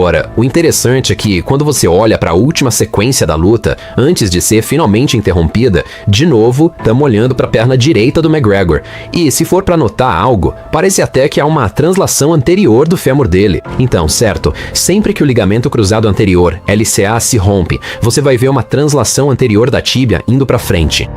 Agora, o interessante é que quando você olha para a última sequência da luta, antes de ser finalmente interrompida, de novo, estamos olhando para a perna direita do McGregor. E se for para notar algo, parece até que há uma translação anterior do fêmur dele. Então, certo, sempre que o ligamento cruzado anterior, LCA, se rompe, você vai ver uma translação anterior da tíbia indo para frente.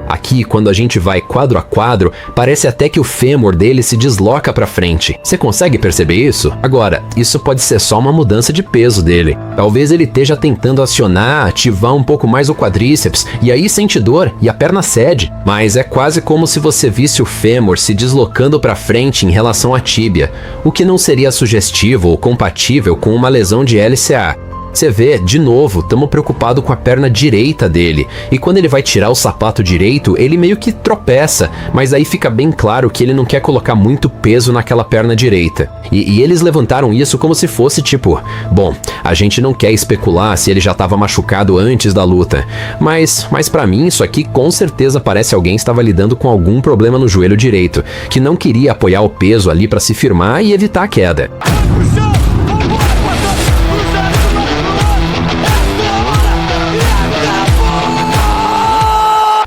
Aqui, quando a gente vai quadro a quadro, parece até que o fêmur dele se desloca para frente. Você consegue perceber isso? Agora, isso pode ser só uma mudança de peso dele. Talvez ele esteja tentando acionar, ativar um pouco mais o quadríceps, e aí sente dor e a perna cede. Mas é quase como se você visse o fêmur se deslocando para frente em relação à tíbia, o que não seria sugestivo ou compatível com uma lesão de LCA. Você vê, de novo, estamos preocupados com a perna direita dele. E quando ele vai tirar o sapato direito, ele meio que tropeça. Mas aí fica bem claro que ele não quer colocar muito peso naquela perna direita. E eles levantaram isso como se fosse tipo... Bom, a gente não quer especular se ele já estava machucado antes da luta. Mas pra mim, isso aqui com certeza parece alguém estava lidando com algum problema no joelho direito. Que não queria apoiar o peso ali para se firmar e evitar a queda.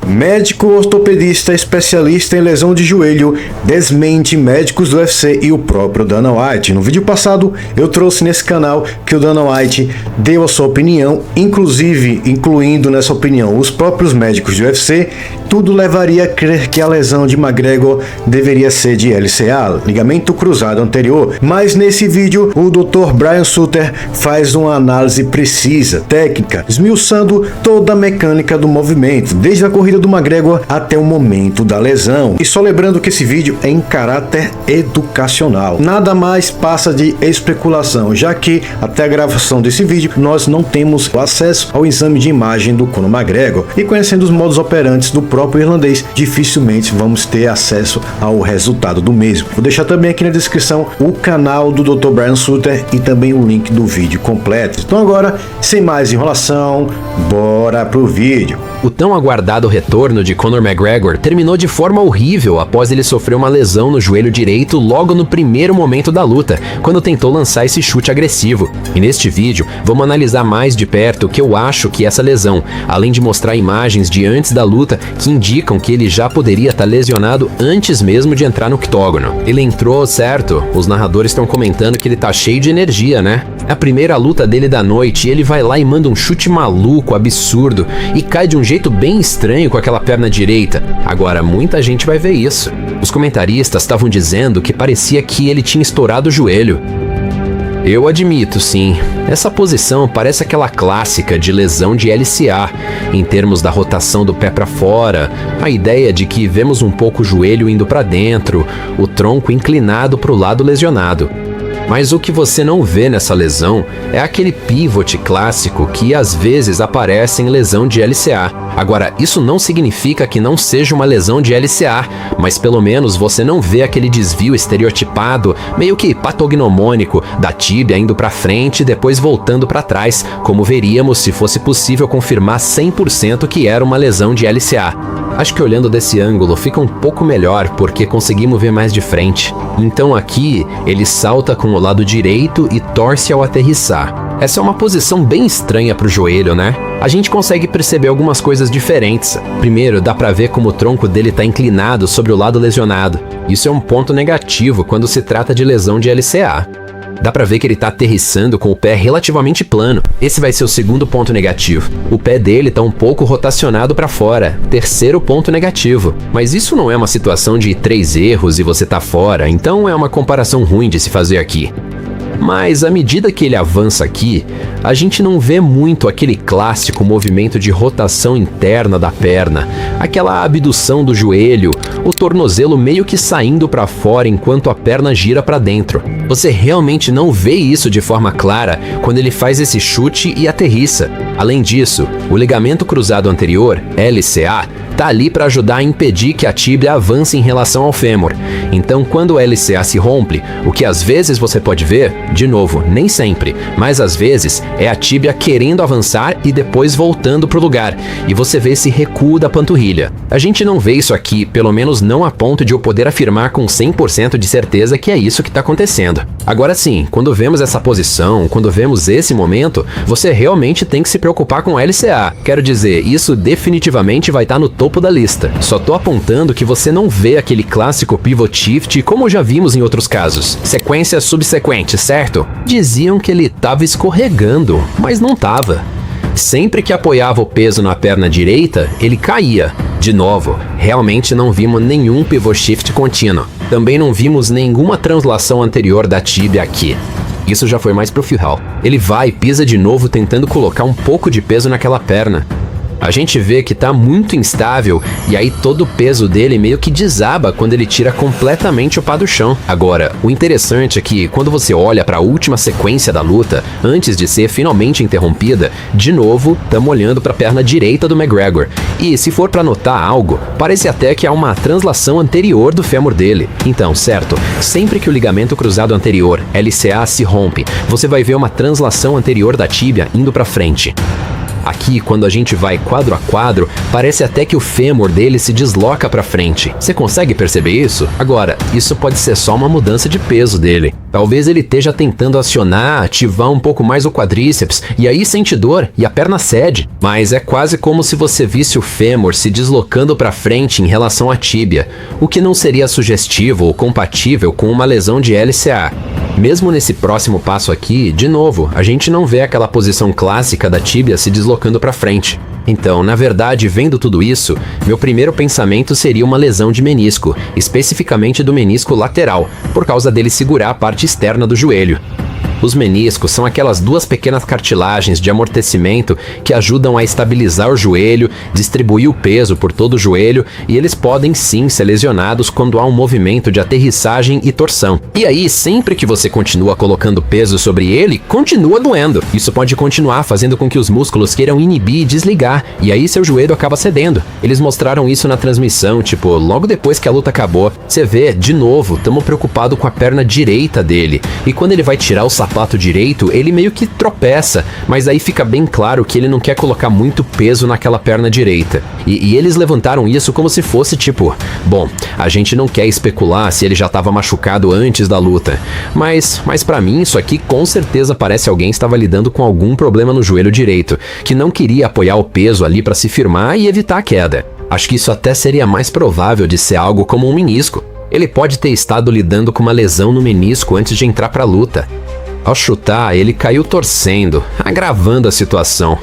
Médico ortopedista especialista em lesão de joelho desmente médicos do UFC e o próprio Dana White. No vídeo passado eu trouxe nesse canal que o Dana White deu a sua opinião, incluindo nessa opinião os próprios médicos do UFC. Tudo levaria a crer que a lesão de McGregor deveria ser de LCA, ligamento cruzado anterior. Mas nesse vídeo o Dr. Brian Sutter faz uma análise precisa, técnica, esmiuçando toda a mecânica do movimento, desde a corrida do McGregor até o momento da lesão. E só lembrando que esse vídeo é em caráter educacional. Nada mais passa de especulação, já que até a gravação desse vídeo nós não temos acesso ao exame de imagem do Conor McGregor. E conhecendo os modos operantes do próprio irlandês, dificilmente vamos ter acesso ao resultado do mesmo. Vou deixar também aqui na descrição o canal do Dr. Brian Sutter e também o link do vídeo completo. Então agora, sem mais enrolação, bora pro vídeo. O tão aguardado retorno de Conor McGregor terminou de forma horrível após ele sofrer uma lesão no joelho direito logo no primeiro momento da luta, quando tentou lançar esse chute agressivo. E neste vídeo, vamos analisar mais de perto o que eu acho que é essa lesão, além de mostrar imagens de antes da luta que indicam que ele já poderia estar lesionado antes mesmo de entrar no octógono. Ele entrou, certo? Os narradores estão comentando que ele tá cheio de energia, né? É a primeira luta dele da noite e ele vai lá e manda um chute maluco, absurdo, e cai de um jeito bem estranho com aquela perna direita. Agora, muita gente vai ver isso. Os comentaristas estavam dizendo que parecia que ele tinha estourado o joelho. Eu admito, sim, essa posição parece aquela clássica de lesão de LCA, em termos da rotação do pé para fora, a ideia de que vemos um pouco o joelho indo para dentro, o tronco inclinado para o lado lesionado. Mas o que você não vê nessa lesão é aquele pivot clássico que às vezes aparece em lesão de LCA. Agora, isso não significa que não seja uma lesão de LCA, mas pelo menos você não vê aquele desvio estereotipado, meio que patognomônico, da tíbia indo para frente e depois voltando para trás, como veríamos se fosse possível confirmar 100% que era uma lesão de LCA. Acho que olhando desse ângulo fica um pouco melhor, porque conseguimos ver mais de frente. Então aqui, ele salta com o lado direito e torce ao aterrissar. Essa é uma posição bem estranha para o joelho, né? A gente consegue perceber algumas coisas diferentes. Primeiro, dá para ver como o tronco dele está inclinado sobre o lado lesionado. Isso é um ponto negativo quando se trata de lesão de LCA. Dá pra ver que ele tá aterrissando com o pé relativamente plano. Esse vai ser o segundo ponto negativo. O pé dele tá um pouco rotacionado pra fora. Terceiro ponto negativo. Mas isso não é uma situação de 3 erros e você tá fora, então é uma comparação ruim de se fazer aqui. Mas à medida que ele avança aqui, a gente não vê muito aquele clássico movimento de rotação interna da perna, aquela abdução do joelho, o tornozelo meio que saindo para fora enquanto a perna gira para dentro. Você realmente não vê isso de forma clara quando ele faz esse chute e aterrissa. Além disso, o ligamento cruzado anterior, LCA, tá ali para ajudar a impedir que a tíbia avance em relação ao fêmur. Então, quando o LCA se rompe, o que às vezes você pode ver, de novo, nem sempre, mas às vezes é a tíbia querendo avançar e depois voltando pro lugar, e você vê esse recuo da panturrilha. A gente não vê isso aqui, pelo menos não a ponto de eu poder afirmar com 100% de certeza que é isso que tá acontecendo. Agora sim, quando vemos essa posição, quando vemos esse momento, você realmente tem que se preocupar com o LCA. Quero dizer, isso definitivamente vai estar no topo da lista. Só tô apontando que você não vê aquele clássico pivot shift como já vimos em outros casos. Sequência subsequente, certo? Diziam que ele tava escorregando, mas não tava. Sempre que apoiava o peso na perna direita, ele caía. De novo, realmente não vimos nenhum pivot shift contínuo. Também não vimos nenhuma translação anterior da tíbia aqui. Isso já foi mais pro Phil. Ele vai e pisa de novo tentando colocar um pouco de peso naquela perna. A gente vê que tá muito instável e aí todo o peso dele meio que desaba quando ele tira completamente o pá do chão. Agora, o interessante é que quando você olha para a última sequência da luta, antes de ser finalmente interrompida, de novo, estamos olhando para a perna direita do McGregor. E se for para notar algo, parece até que há uma translação anterior do fêmur dele. Então, certo, sempre que o ligamento cruzado anterior, LCA, se rompe, você vai ver uma translação anterior da tíbia indo para frente. Aqui, quando a gente vai quadro a quadro, parece até que o fêmur dele se desloca para frente. Você consegue perceber isso? Agora, isso pode ser só uma mudança de peso dele. Talvez ele esteja tentando acionar, ativar um pouco mais o quadríceps, e aí sente dor e a perna cede. Mas é quase como se você visse o fêmur se deslocando para frente em relação à tíbia, o que não seria sugestivo ou compatível com uma lesão de LCA. Mesmo nesse próximo passo aqui, de novo, a gente não vê aquela posição clássica da tíbia se deslocando para frente. Então, na verdade, vendo tudo isso, meu primeiro pensamento seria uma lesão de menisco, especificamente do menisco lateral, por causa dele segurar a parte externa do joelho. Os meniscos são aquelas duas pequenas cartilagens de amortecimento que ajudam a estabilizar o joelho, distribuir o peso por todo o joelho, e eles podem sim ser lesionados quando há um movimento de aterrissagem e torção. E aí, sempre que você continua colocando peso sobre ele, continua doendo. Isso pode continuar fazendo com que os músculos queiram inibir e desligar, e aí seu joelho acaba cedendo. Eles mostraram isso na transmissão, tipo, logo depois que a luta acabou. Você vê, de novo, tamo preocupado com a perna direita dele, e quando ele vai tirar o sapato direito, ele meio que tropeça, mas aí fica bem claro que ele não quer colocar muito peso naquela perna direita. E eles levantaram isso como se fosse tipo, bom, a gente não quer especular se ele já estava machucado antes da luta, mas para mim isso aqui com certeza parece alguém estava lidando com algum problema no joelho direito, que não queria apoiar o peso ali para se firmar e evitar a queda. Acho que isso até seria mais provável de ser algo como um menisco. Ele pode ter estado lidando com uma lesão no menisco antes de entrar para a luta. Ao chutar, ele caiu torcendo, agravando a situação.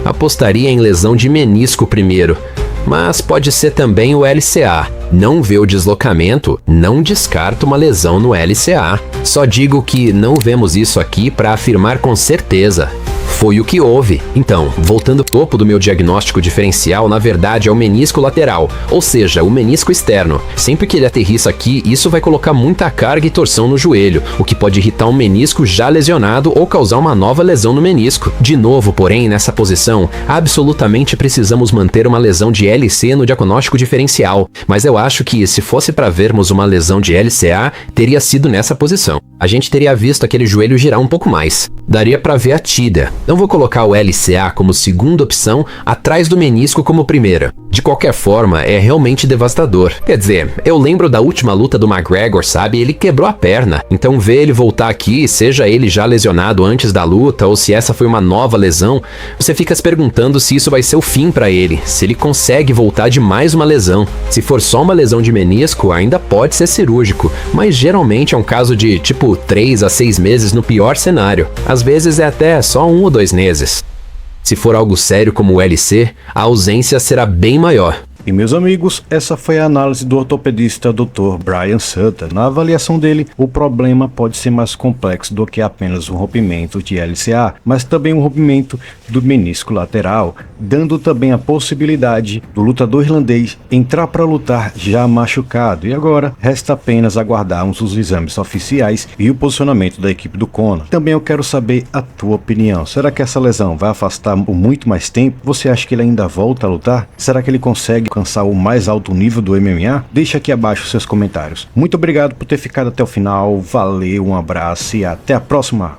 Apostaria em lesão de menisco primeiro, mas pode ser também o LCA. Não vê o deslocamento, não descarta uma lesão no LCA. Só digo que não vemos isso aqui para afirmar com certeza. Foi o que houve. Então, voltando ao topo do meu diagnóstico diferencial, na verdade é o menisco lateral, ou seja, o menisco externo. Sempre que ele aterrissa aqui, isso vai colocar muita carga e torção no joelho, o que pode irritar um menisco já lesionado ou causar uma nova lesão no menisco. De novo, porém, nessa posição, absolutamente precisamos manter uma lesão de LC no diagnóstico diferencial, mas eu acho que se fosse para vermos uma lesão de LCA, teria sido nessa posição. A gente teria visto aquele joelho girar um pouco mais. Daria para ver a tíbia. Não vou colocar o LCA como segunda opção atrás do menisco como primeira. De qualquer forma, é realmente devastador. Quer dizer, eu lembro da última luta do McGregor, sabe? Ele quebrou a perna. Então ver ele voltar aqui, seja ele já lesionado antes da luta ou se essa foi uma nova lesão, você fica se perguntando se isso vai ser o fim para ele, se ele consegue voltar de mais uma lesão. Se for só uma lesão de menisco, ainda pode ser cirúrgico, mas geralmente é um caso de tipo 3 a 6 meses no pior cenário. Às vezes é até só 1 ou 2 meses. Se for algo sério como o LC, a ausência será bem maior. E meus amigos, essa foi a análise do ortopedista Dr. Brian Sutter. Na avaliação dele, o problema pode ser mais complexo do que apenas um rompimento de LCA, mas também um rompimento do menisco lateral, dando também a possibilidade do lutador irlandês entrar para lutar já machucado. E agora, resta apenas aguardarmos os exames oficiais e o posicionamento da equipe do Conor. Também eu quero saber a tua opinião. Será que essa lesão vai afastar por muito mais tempo? Você acha que ele ainda volta a lutar? Será que ele consegue alcançar o mais alto nível do MMA? Deixa aqui abaixo seus comentários. Muito obrigado por ter ficado até o final, valeu, um abraço e até a próxima!